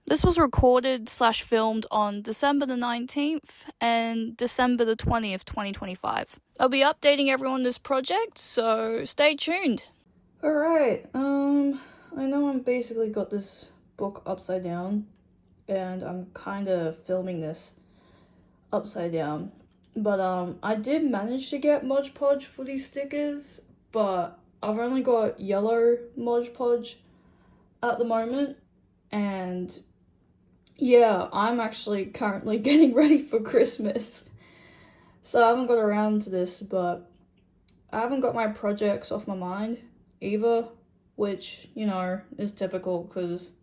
This was recorded slash filmed on December the 19th and December the 20th, 2025. I'll be updating everyone this project, so stay tuned. Alright, I know I'm basically got this book upside down, and I'm kind of filming this upside down. But, I did manage to get Mod Podge for these stickers, but I've only got yellow Mod Podge at the moment, and yeah, I'm actually currently getting ready for Christmas. So I haven't got around to this, but I haven't got my projects off my mind either, which, you know, is typical because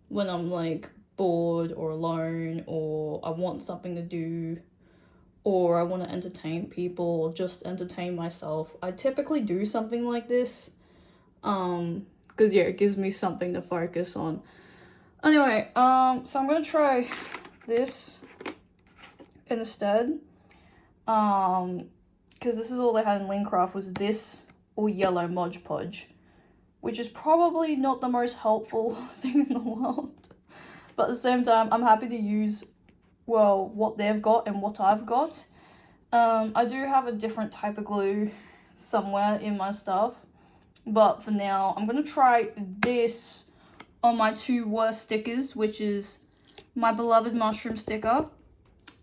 when I'm like bored or alone or I want something to do or I want to entertain people or just entertain myself, I typically do something like this. Because yeah, it gives me something to focus on. Anyway, so I'm gonna try this instead. Because this is all they had in Lincraft was this or yellow Mod Podge, which is probably not the most helpful thing in the world. But at the same time, I'm happy to use, well, what they've got and what I've got. I do have a different type of glue somewhere in my stuff, but for now, I'm gonna try this on my two worst stickers, which is my beloved mushroom sticker,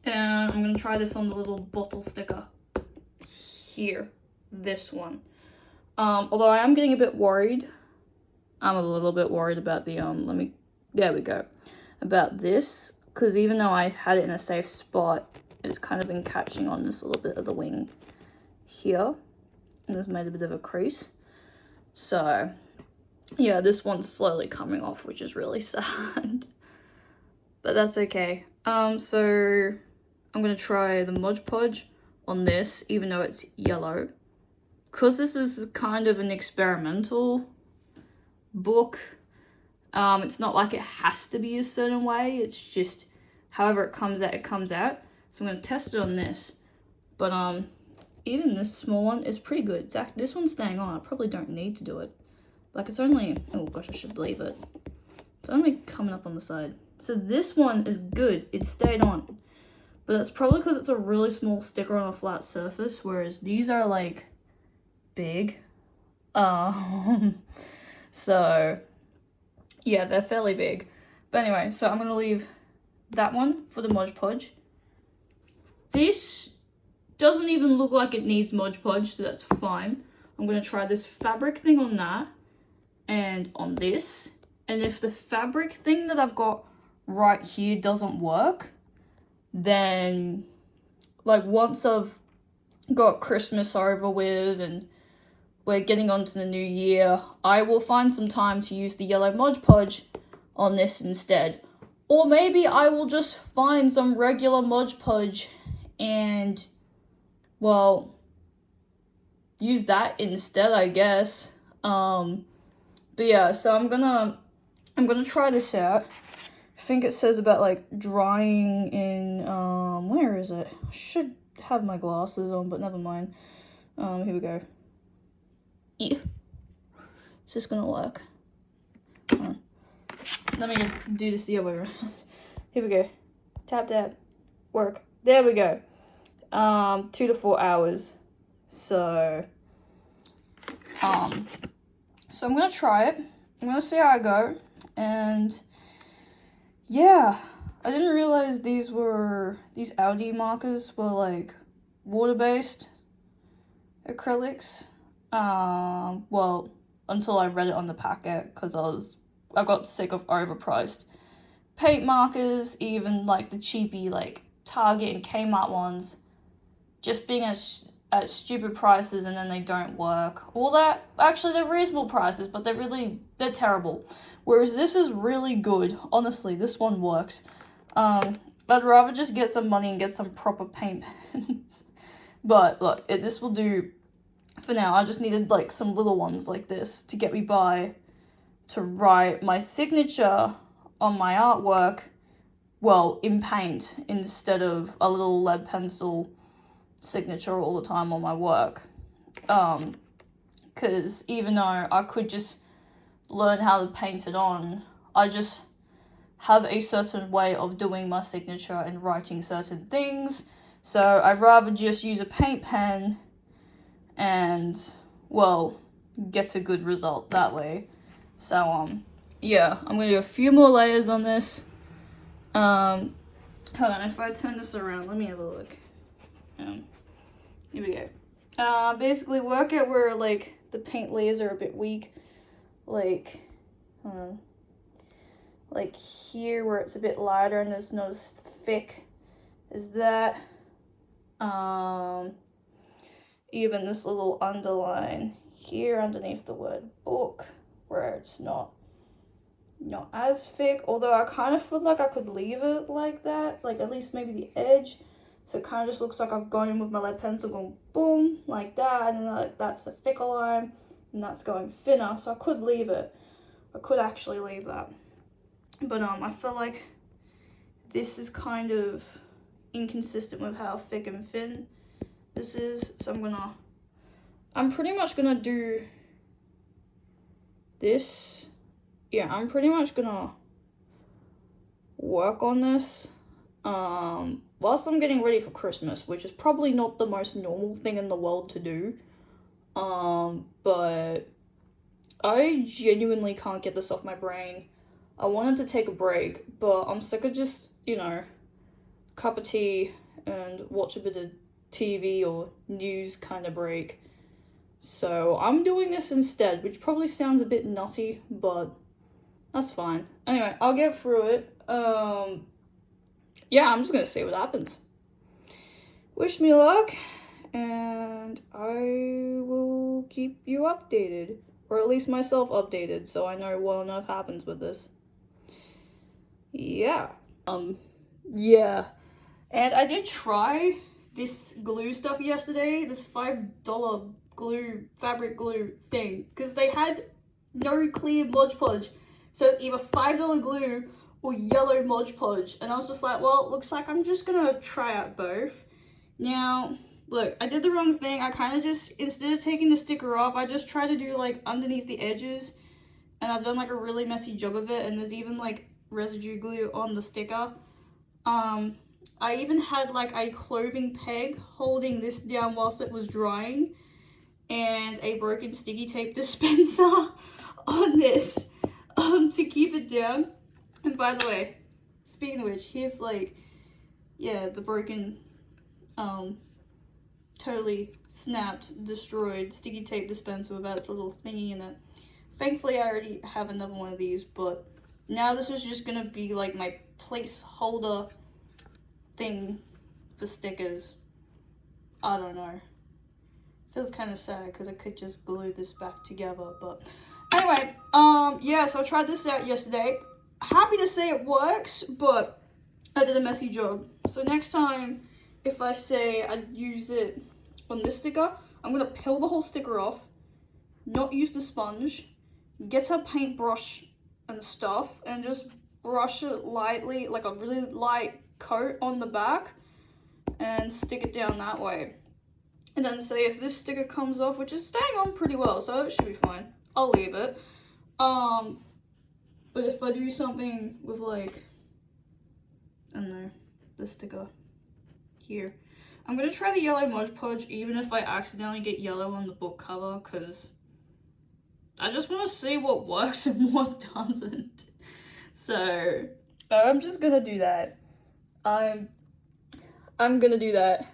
and I'm going to try this on the little bottle sticker here, this one. Although I am getting a bit worried. I'm a little bit worried about the, there we go, about this, because even though I had it in a safe spot, it's kind of been catching on this little bit of the wing here, and it's made a bit of a crease. So yeah, this one's slowly coming off, which is really sad. But that's okay. So I'm gonna try the Mod Podge on this, even though it's yellow. Because this is kind of an experimental book, it's not like it has to be a certain way. It's just however it comes out, it comes out. So I'm gonna test it on this. But even this small one is pretty good. This one's staying on. I probably don't need to do it. Like, it's only, oh gosh, I should leave it. It's only coming up on the side. So this one is good. It stayed on. But that's probably because it's a really small sticker on a flat surface, whereas these are, like, big. So, yeah, they're fairly big. But anyway, so I'm going to leave that one for the Mod Podge. This doesn't even look like it needs Mod Podge, so that's fine. I'm going to try this fabric thing on that. And on this, and if the fabric thing that I've got right here doesn't work, then like once I've got Christmas over with and we're getting on to the new year, I will find some time to use the yellow Mod Podge on this instead. Or maybe I will just find some regular Mod Podge and, well, use that instead, I guess. But yeah, so I'm gonna try this out. I think it says about like drying in, where is it? I should have my glasses on, but never mind. Here we go. Yeah. Is this gonna work? Let me just do this the other way around. Here we go. Tap, tap. Work. There we go. 2 to 4 hours. So I'm gonna try it. I'm gonna see how I go. And yeah, I didn't realize these Annndd markers were like water-based acrylics. Well, until I read it on the packet, because I got sick of overpriced paint markers, even like the cheapy like Target and Kmart ones, just being at stupid prices and then they don't work. All that, actually they're reasonable prices, but they're terrible. Whereas this is really good. Honestly, this one works. I'd rather just get some money and get some proper paint pens. But look, this will do for now. I just needed like some little ones like this to get me by to write my signature on my artwork, well, in paint instead of a little lead pencil signature all the time on my work. Because even though I could just learn how to paint it on, I just have a certain way of doing my signature and writing certain things. So I'd rather just use a paint pen and, well, get a good result that way. So, yeah, I'm gonna do a few more layers on this. Hold on, if I turn this around, let me have a look. Here we go. Basically work out where, like, the paint layers are a bit weak. Like, like here where it's a bit lighter and it's not as thick as that. Even this little underline here underneath the word book where it's not as thick, although I kind of feel like I could leave it like that, like at least maybe the edge, so it kind of just looks like I've gone in with my lead pencil going boom like that, and then like that's the thicker line and that's going thinner, so I could leave it. I could actually leave that, but I feel like this is kind of inconsistent with how thick and thin this is, so I'm pretty much gonna do this. Yeah, I'm pretty much gonna work on this whilst I'm getting ready for Christmas, which is probably not the most normal thing in the world to do, but I genuinely can't get this off my brain. I wanted to take a break, but I'm sick of just, you know, cup of tea and watch a bit of TV or news kind of break. So I'm doing this instead, which probably sounds a bit nutty, but that's fine. Anyway, I'll get through it. Yeah, I'm just gonna see what happens. Wish me luck, and I will keep you updated, or at least myself updated, so I know what on earth happens with this. Yeah. Yeah. And I did try this glue stuff yesterday, this $5 glue, fabric glue thing, because they had no clear Mod Podge. So it's either $5 glue or yellow Mod Podge. And I was just like, well, it looks like I'm just gonna try out both. Now, look, I did the wrong thing. I kind of just, instead of taking the sticker off, I just tried to do like underneath the edges. And I've done like a really messy job of it. And there's even like residue glue on the sticker. I even had like a clothing peg holding this down whilst it was drying, and a broken sticky tape dispenser on this to keep it down. And by the way, speaking of which, here's like, yeah, the broken, totally snapped, destroyed sticky tape dispenser without its little thingy in it. Thankfully, I already have another one of these, but now this is just gonna be like my placeholder thing for stickers. I don't know. Feels kind of sad because I could just glue this back together, but anyway, yeah, so I tried this out yesterday. Happy to say it works, but I did a messy job. So next time, if I say I use it on this sticker, I'm gonna peel the whole sticker off, not use the sponge, get a paintbrush and stuff, and just brush it lightly, like a really light coat on the back, and stick it down that way. And then say if this sticker comes off, which is staying on pretty well, so it should be fine, I'll leave it. But if I do something with like, I don't know, the sticker here, I'm gonna try the yellow Mod Podge even if I accidentally get yellow on the book cover, because I just want to see what works and what doesn't. So I'm just gonna do that. I'm gonna do that.